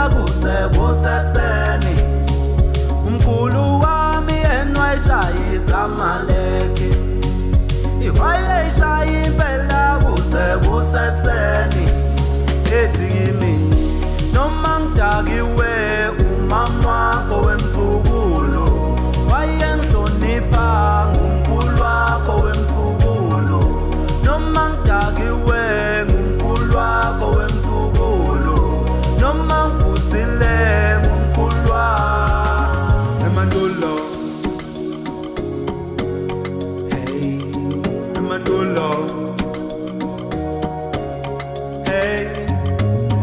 impela kusekuseni umkhulu wami yena wayeshayisa amaleki wayeshaya impela kusekuseni ethi kimi noma ngidakiwe umama wakho wemsukulu wayengihlonipha ngumkhulu wakho wemsukulu noma ngidakiwe ngumkhulu wakho wemsukulu noma ngivusile ngumkhulu wakho emandulo hey emandulo hey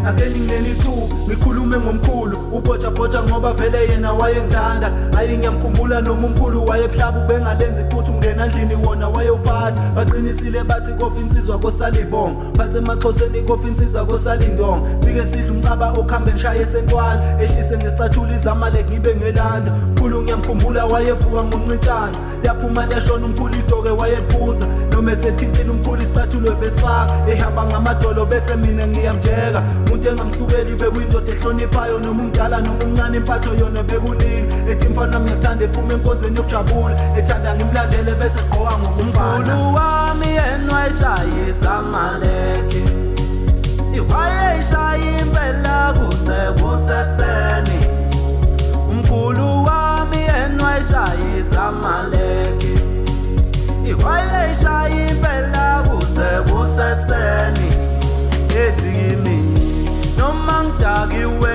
ake ngingeni tu ngikhulume ngomkhulu ubhotshabhotsha ngoba vele yena wayengithanda hayi ngiyamkhumbula noma umkhulu wayebuhlaba bengalenzi iphuthu ungena endlini wona wayophatha baqinisile bathi kofa insizwa kosalibonga phathe emaxhoseni kofa insizwa kosalindonga fike sidla umcaba okhambe ngishaye esentwala ehlise ngesicathulo izamale ngibe ngelanda umkhulu ngiyamkhumbula wayevuka ngoncintshana yaphuma yashona umkhulu idoke wayephuza noma esethintile umkhulu isicathulo besifaka ehamba ngamadolo bese mina ngiyamjeka umuntu engamsukeli bekuyindoda ehloniphayo noma umdala noma umncane impatho yona bekuningi ethi mfana ngiyakuthanda ephuma enkonzweni yokujabula ethanda ngimlandele bese sigqoka ngokumfana umkhulu wami yena wayeshayisa amaleki wayeshaya impela kusekuseni umkhulu wami yena wayeshayisa amaleki wayeshaya impela kusekuseni ethi kimi noma ngidakiwe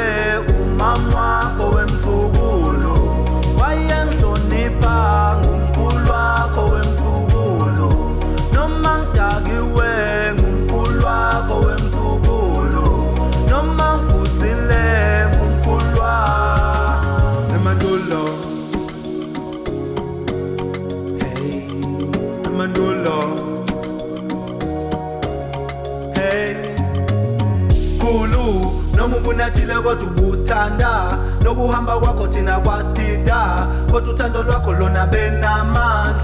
umama wakho wemsukulu wayengihlonipha ngumkhulu wakho wemsukulu noma ngidakiwe ngumkhulu wakho wemsukulu noma ngivusile ngumkhulu wakho emandulo hey emandulo hey khulu noma ubunathile kodwa ubusithanda nokuhamba kwakho thina kwasidida kodwa uthando lwakho lona benamandla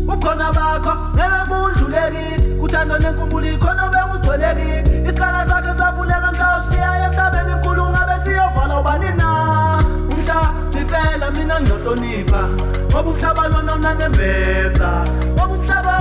ubukhona bakho ngeke budlule kithi uthando nenkumbulo ikhona bekugcwele kithi isikhala sakhe savuleka mhla ushiya emhlabeni mkhulu ngabe siyovala ubani na umhla impela mina ngiyohlonipha ngoba umhlaba lona unanembeza ngoba umhlaba